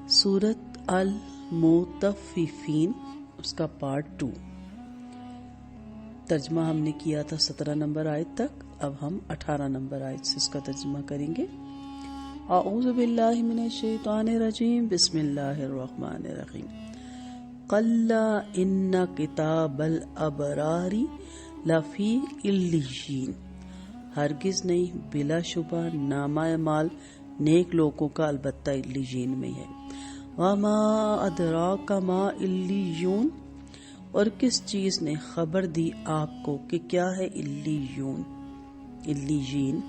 سورت المطففین، اس کا پارٹ 2۔ ترجمہ ہم نے کیا تھا 17 نمبر آیت تک، اب ہم 18 نمبر آیت سے اس کا ترجمہ کریں گے۔ اعوذ باللہ من الشیطان الرجیم، بسم اللہ الرحمن الرحیم۔ کلا ان کتاب الابرار لفی علیین، ہرگز نہیں، بلا شبہ نامہ اعمال نیک لوگوں کا البتہ علیین میں ہے۔ وما ادراک ما علیون، اور کس چیز نے خبر دی آپ کو کہ کیا ہے علیون، علیین۔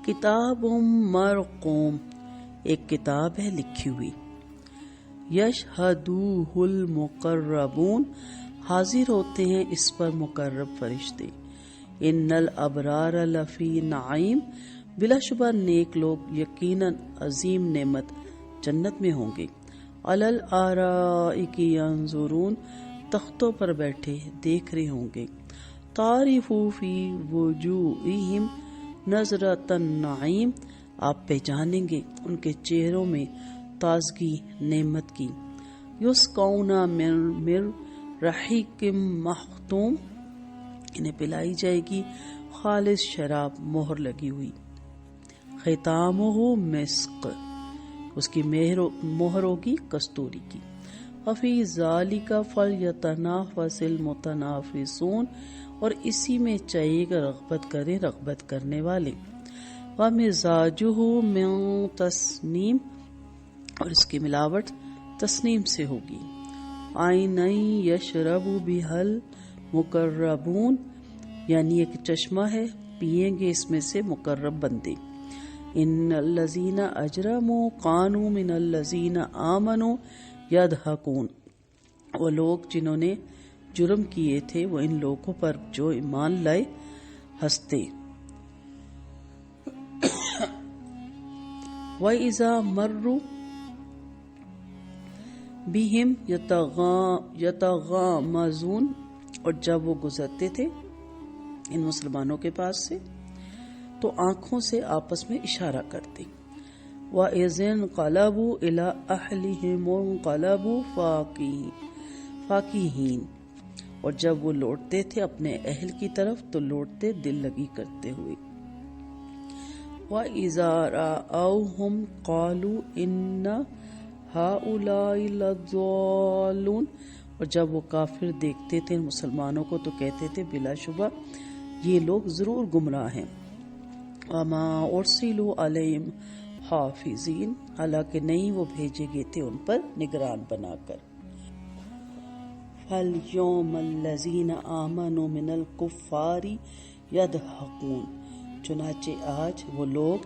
کتاب مرقوم، ایک کتاب ہے لکھی ہوئی۔ یشہدوہ المقربون، حاضر ہوتے ہیں اس پر مقرب فرشتے۔ ان الابرار لفی نعیم، بلا شبہ نیک لوگ یقیناً عظیم نعمت جنت میں ہوں گے۔ علی الارائک ینظرون، تختوں پر بیٹھے دیکھ رہے ہوں گے۔ تعرف فی وجوہہم نظرۃ النعیم، آپ پہچانیں گے ان کے چہروں میں تازگی نعمت کی۔ یسقون من رحیق مختوم، انہیں پلائی جائے گی خالص شراب مہر لگی ہوئی۔ ختامہ مسک، اس کی مہر ہوگی کستوری کی۔ وفی ذالک فلیتنافس المتنافسون، اور اسی میں چاہیے کہ رغبت کریں رغبت کرنے والے۔ ومزاجہ من تسنیم، اور اس کی ملاوٹ تسنیم سے ہوگی۔ عینا یشرب بہا المقربون، یعنی ایک چشمہ ہے، پیئیں گے اس میں سے مقرب بندے۔ ان الذین اجرموا کانوا من الذین آمنوا یضحکون، وہ لوگ جنہوں نے جرم کیے تھے وہ ان لوگوں پر جو ایمان لائے ہنستے۔ وَإِذَا مَرُّوا بِهِمْ يَتَغَامَزُونَ، اور جب وہ گزرتے تھے ان مسلمانوں کے پاس سے تو آنکھوں سے آپس میں اشارہ کرتے۔ وَإِذَا انقلبوا إِلَىٰ أَهْلِهِمُ انقلبوا فَكِهِينَ، اور جب وہ لوٹتے تھے اپنے اہل کی طرف تو لوٹتے دل لگی کرتے ہوئے۔ وَإِذَا رَأَوْهُمْ قَالُوا إِنَّ هَؤُلَاءِ لَضَالُّونَ، اور جب وہ کافر دیکھتے تھے مسلمانوں کو تو کہتے تھے بلا شبہ یہ لوگ ضرور گمراہ ہیں۔ وَمَا أُرْسِلُوا عَلَيْهِمْ حَافِظِينَ، حالانکہ نہیں وہ بھیجے گئے تھے ان پر نگران بنا کر۔ فَالْيَوْمَ الَّذِينَ آمَنُوا مِنَ الْكُفَّارِ يَضْحَكُونَ، چنانچہ آج وہ لوگ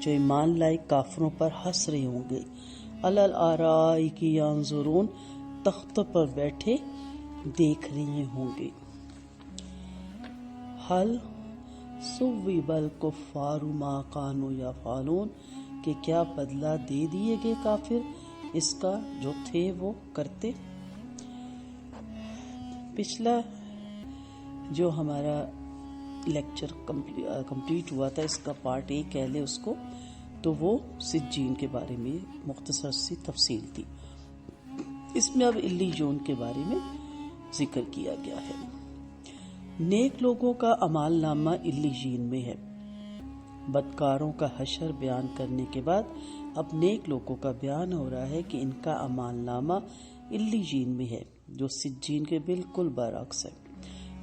جو ایمان لائے کافروں پر ہنس رہے ہوں گے۔ عَلَى الْأَرَائِكِ يَنظُرُونَ، تختوں پر بیٹھے دیکھ رہے ہوں گے۔ حَلْ ثُوِّبَ الْكُفَّارُ مَا كَانُوا يَفْعَلُونَ، کہ کیا بدلہ دے دیے گئے کافر اس کا جو تھے وہ کرتے۔ پچھلا جو ہمارا لیکچر کمپلیٹ ہوا تھا، اس کا پارٹ 1 کہہ لے اس کو، تو وہ سجین کے بارے میں مختصر سی تفصیل تھی۔ اس میں اب علیون کے بارے میں ذکر کیا گیا ہے۔ نیک لوگوں کا اعمال نامہ علیین میں ہے۔ بدکاروں کا حشر بیان کرنے کے بعد اب نیک لوگوں کا بیان ہو رہا ہے کہ ان کا اعمال نامہ علیین میں ہے، جو سجین کے بالکل برعکس ہے۔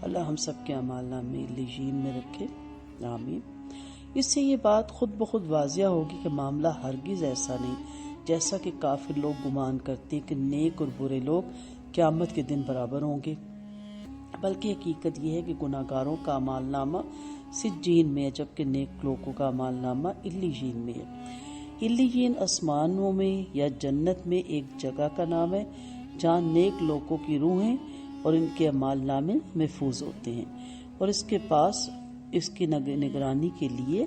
اللہ ہم سب کے اعمال نامے علیین میں رکھے، آمین۔ اس سے یہ بات خود بخود واضح ہوگی کہ معاملہ ہرگز ایسا نہیں جیسا کہ کافر لوگ گمان کرتے ہیں کہ نیک اور برے لوگ قیامت کے دن برابر ہوں گے، بلکہ حقیقت یہ ہے کہ گناہگاروں کا اعمال نامہ سجین میں ہے، جبکہ نیک لوگوں کا اعمال نامہ علیین میں ہے۔ علیین آسمانوں میں یا جنت میں ایک جگہ کا نام ہے جہاں نیک لوگوں کی روحیں اور ان کے اعمال نامے محفوظ ہوتے ہیں، اور اس کے پاس اس کی نگرانی کے لیے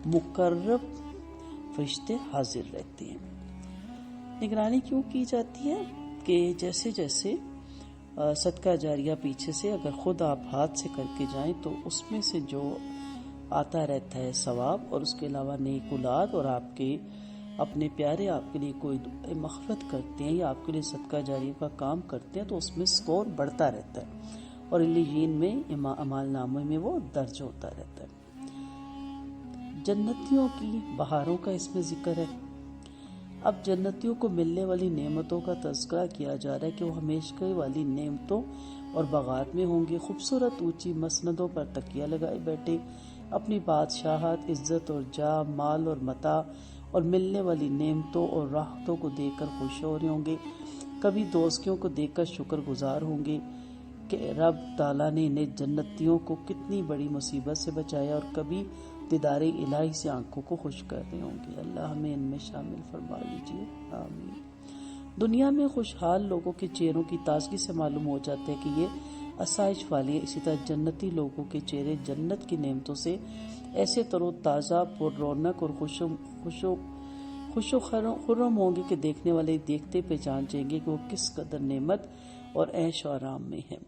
مقرب فرشتے حاضر رہتے ہیں۔ نگرانی کیوں کی جاتی ہے کہ جیسے جیسے صدقہ جاریہ پیچھے سے اگر خود آپ ہاتھ سے کر کے جائیں تو اس میں سے جو آتا رہتا ہے ثواب، اور اس کے علاوہ نیک اولاد اور آپ کے اپنے پیارے آپ کے لیے کوئی مغفرت کرتے ہیں یا آپ کے لیے صدقہ جاریہ کا کام کرتے ہیں تو اس میں سکور بڑھتا رہتا ہے اور علیین میں اعمال نامے میں وہ درج ہوتا رہتا ہے۔ جنتیوں کی بہاروں کا اس میں ذکر ہے۔ اب جنتیوں کو ملنے والی نعمتوں کا تذکرہ کیا جا رہا ہے کہ وہ ہمیشہ والی نعمتوں اور باغات میں ہوں گے، خوبصورت اونچی مسندوں پر تکیہ لگائے بیٹھے اپنی بادشاہت، عزت اور جاہ، مال اور متاع اور ملنے والی نعمتوں اور راحتوں کو دیکھ کر خوش ہو رہے ہوں گے۔ کبھی دوزخیوں کو دیکھ کر شکر گزار ہوں گے کہ رب تعالیٰ نے انہیں جنتیوں کو کتنی بڑی مصیبت سے بچایا، اور کبھی دیدار الہی سے آنکھوں کو خوش کر رہے ہوں گے۔ اللہ ہمیں ان میں شامل فرما لیجیے، آمین۔ دنیا میں خوشحال لوگوں کے چہروں کی تازگی سے معلوم ہو جاتا ہے کہ یہ آسائش والی ہے۔ اسی طرح جنتی لوگوں کے چہرے جنت کی نعمتوں سے ایسے تر و تازہ، پر رونق اور خوش و خرم ہوں گے کہ دیکھنے والے دیکھتے پہچان جائیں گے کہ وہ کس قدر نعمت اور عیش و آرام میں ہیں۔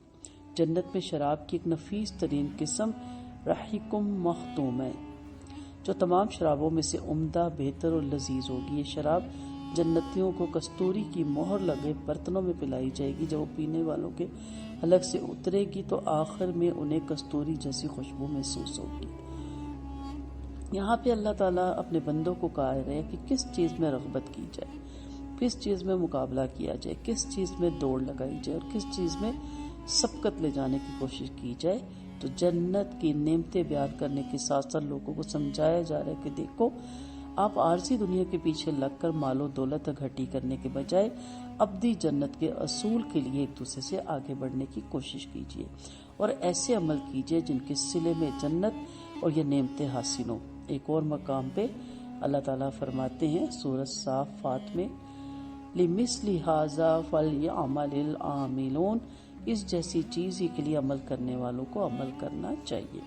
جنت میں شراب کی ایک نفیس ترین قسم رحیقم مختوم ہے جو تمام شرابوں میں سے عمدہ، بہتر اور لذیذ ہوگی۔ یہ شراب جنتیوں کو کستوری کی مہر لگے برتنوں میں پلائی جائے گی۔ جب وہ پینے والوں کے حلق سے اترے گی تو آخر میں انہیں کستوری جیسی خوشبو محسوس ہوگی۔ یہاں پہ اللہ تعالیٰ اپنے بندوں کو کہا ہے کہ کس چیز میں رغبت کی جائے، کس چیز میں مقابلہ کیا جائے، کس چیز میں دوڑ لگائی جائے اور کس چیز میں سبقت لے جانے کی کوشش کی جائے۔ تو جنت کی نعمتیں بیان کرنے کے ساتھ ساتھ لوگوں کو سمجھایا جا رہا ہے کہ دیکھو، آپ عارضی دنیا کے پیچھے لگ کر مال و دولت اکٹھی کرنے کے بجائے ابدی جنت کے اصول کے لیے ایک دوسرے سے آگے بڑھنے کی کوشش کیجیے اور ایسے عمل کیجیے جن کے صلے میں جنت اور یہ نعمتیں حاصل ہوں۔ ایک اور مقام پہ اللہ تعالیٰ فرماتے ہیں سورۃ صافات میں، لِمِثْلِ هَٰذَا فَلْيَعْمَلِ الْعَامِلُونَ، اس جیسی چیز ہی کے لیے عمل کرنے والوں کو عمل کرنا چاہیے۔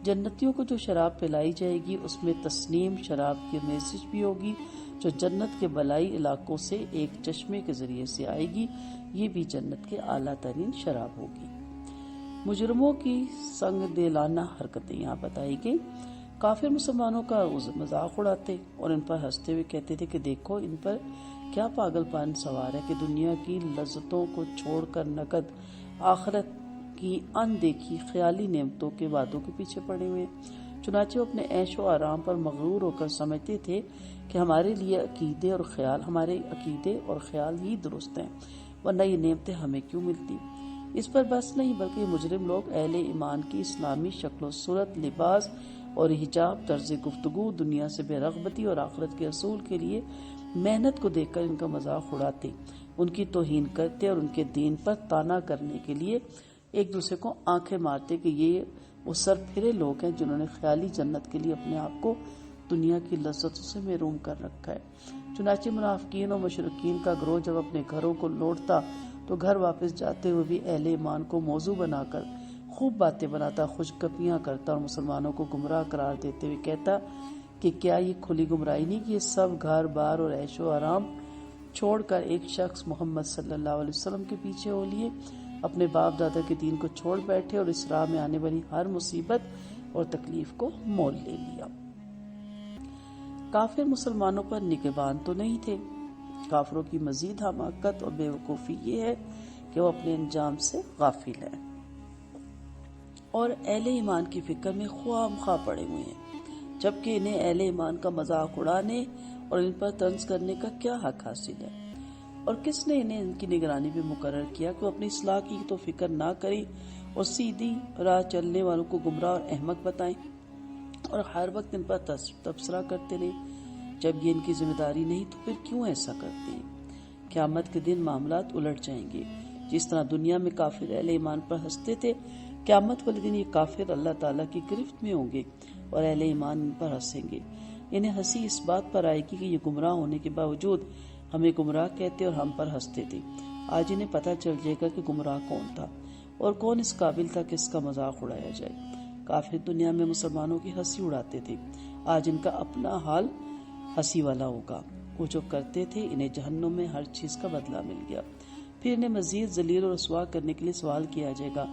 جنتیوں کو جو شراب پلائی جائے گی اس میں تسنیم شراب کی میزج بھی ہوگی جو جنت کے بلائی علاقوں سے ایک چشمے کے ذریعے سے آئے گی۔ یہ بھی جنت کے اعلیٰ ترین شراب ہوگی۔ مجرموں کی سنگ دلانہ حرکتیں یہاں بتائی گئی۔ کافر مسلمانوں کا مذاق اڑاتے اور ان پر ہنستے ہوئے کہتے تھے کہ دیکھو ان پر کیا پاگل پن سوار ہے کہ دنیا کی لذتوں کو چھوڑ کر نقد آخرت کی اندیکھی خیالی نعمتوں کے وعدوں کے پیچھے پڑے ہوئے۔ چنانچہ وہ اپنے عیش و آرام پر مغرور ہو کر سمجھتے تھے کہ ہمارے عقیدے اور خیال ہی درست ہیں، ورنہ یہ نعمتیں ہمیں کیوں ملتی۔ اس پر بس نہیں بلکہ یہ مجرم لوگ اہل ایمان کی اسلامی شکل و صورت، لباس اور حجاب، طرز گفتگو، دنیا سے بے رغبتی اور آخرت کے اصول کے لیے محنت کو دیکھ کر ان کا مذاق اڑاتے، ان کی توہین کرتے اور ان کے دین پر طعنا کرنے کے لیے ایک دوسرے کو آنکھیں مارتے کہ یہ وہ سر پھرے لوگ ہیں جنہوں نے خیالی جنت کے لیے اپنے آپ کو دنیا کی لذتوں سے محروم کر رکھا ہے۔ چنانچہ منافقین اور مشرکین کا گروہ جب اپنے گھروں کو لوٹتا تو گھر واپس جاتے ہوئے بھی اہل ایمان کو موضوع بنا کر خوب باتیں بناتا، خوشگپیاں کرتا اور مسلمانوں کو گمراہ قرار دیتے ہوئے کہتا کہ کیا یہ کھلی گمراہی نہیں کہ یہ سب گھر بار اور عیش و آرام چھوڑ کر ایک شخص محمد صلی اللہ علیہ وسلم کے پیچھے ہو لیے، اپنے باپ دادا کے دین کو چھوڑ بیٹھے اور اس راہ میں آنے والی ہر مصیبت اور تکلیف کو مول لے لیا۔ کافر مسلمانوں پر نگہبان تو نہیں تھے۔ کافروں کی مزید حماقت اور بے وقوفی یہ ہے کہ وہ اپنے انجام سے غافل ہیں اور اہل ایمان کی فکر میں خواہ مخواہ پڑے ہوئے ہیں، جبکہ انہیں اہل ایمان کا مذاق اڑانے اور ان پر طنز کرنے کا کیا حق حاصل ہے؟ اور کس نے انہیں ان کی نگرانی پہ مقرر کیا کہ وہ اپنی اصلاح کی تو فکر نہ کریں اور سیدھی راہ چلنے والوں کو گمراہ اور احمق بتائیں اور ہر وقت ان پر تبصرہ کرتے رہیں؟ جب یہ ان کی ذمہ داری نہیں تو پھر کیوں ایسا کرتے ہیں؟ قیامت کے دن معاملات الٹ جائیں گے۔ جس طرح دنیا میں کافر اہل ایمان پر ہنستے تھے، قیامت والے دن یہ کافر اللہ تعالیٰ کی گرفت میں ہوں گے اور اہل ایمان ان پر ہنسیں گے۔ انہیں ہنسی اس بات پر آئے گی کہ یہ گمراہ ہونے کے باوجود ہمیں گمراہ کہتے اور ہم پر ہنستے تھے۔ آج انہیں پتہ چل جائے گا کہ گمراہ کون تھا اور کون اس قابل تھا کہ اس کا مذاق اڑایا جائے۔ کافر دنیا میں مسلمانوں کی ہنسی اڑاتے تھے، آج ان کا اپنا حال ہنسی والا ہوگا۔ وہ جو کرتے تھے انہیں جہنم میں ہر چیز کا بدلہ مل گیا۔ پھر انہیں مزید ذلیل اور رسوا کرنے کے لیے سوال کیا جائے گا،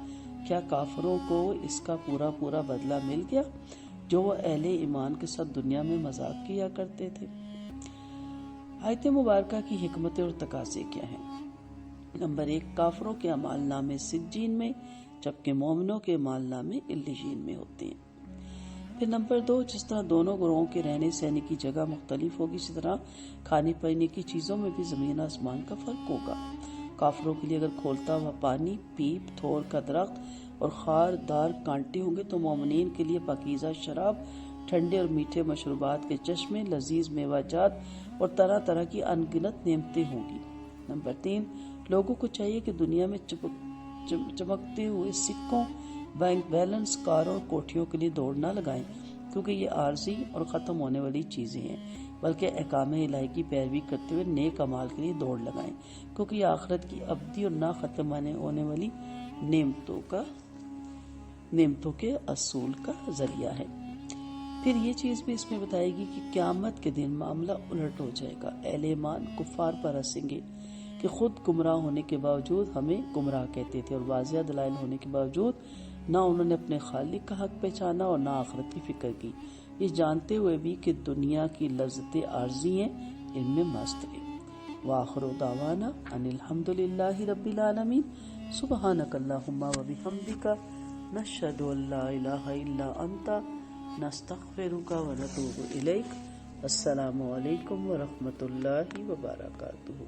کیا کافروں کو اس کا پورا بدلہ مل گیا جو وہ اہل ایمان کے ساتھ دنیا میں مذاق کیا کرتے تھے؟ آیت مبارکہ کی حکمتیں اور تقاضے کیا ہیں؟ نمبر 1، کافروں کے اعمال نامے سجین میں جبکہ مومنوں کے اعمال نامے علیین میں ہوتے ہیں۔ پھر نمبر 2، جس طرح دونوں گروہوں کے رہنے سہنے کی جگہ مختلف ہوگی، اسی طرح کھانے پینے کی چیزوں میں بھی زمین آسمان کا فرق ہوگا۔ کافروں کے لیے اگر کھولتا ہوا پانی، پیپ، تھور کا درخت اور خار دار کانٹے ہوں گے تو مومنین کے لیے پاکیزہ شراب، ٹھنڈے اور میٹھے مشروبات کے چشمے، لذیذ میوہ جات اور طرح طرح کی ان گنت نعمتیں ہوں گی۔ نمبر 3، لوگوں کو چاہیے کہ دنیا میں چمکتے ہوئے سکوں، بینک بیلنس، کاروں اور کوٹھیوں کے لیے دوڑ نہ لگائیں، کیونکہ یہ عارضی اور ختم ہونے والی چیزیں ہیں، بلکہ احکام الہی کی پیروی کرتے ہوئے نیک اعمال کے لیے دوڑ لگائیں، کیونکہ یہ آخرت کی ابدی اور نہ ختم ہونے والی نعمتوں کے اصول کا ذریعہ ہے۔ پھر یہ چیز بھی اس میں بتائے گی کہ قیامت کے دن معاملہ الٹ ہو جائے گا۔ اہل ایمان کفار پر ہنسیں گے کہ خود گمراہ ہونے کے باوجود ہمیں گمراہ کہتے تھے، اور واضح دلائل ہونے کے باوجود نہ انہوں نے اپنے خالق کا حق پہچانا اور نہ آخرت کی فکر کی، یہ جانتے ہوئے بھی کہ دنیا کی لذتیں عارضی ہیں، ان میں مست رہے۔ وآخر دعوانا ان الحمد للہ رب العالمین۔ سبحانک اللہم و بحمدک، نشہد ان لا الہ الا انت، نستغفرک و نتوب الیک۔ السلام علیکم ورحمۃ اللہ وبرکاتہ۔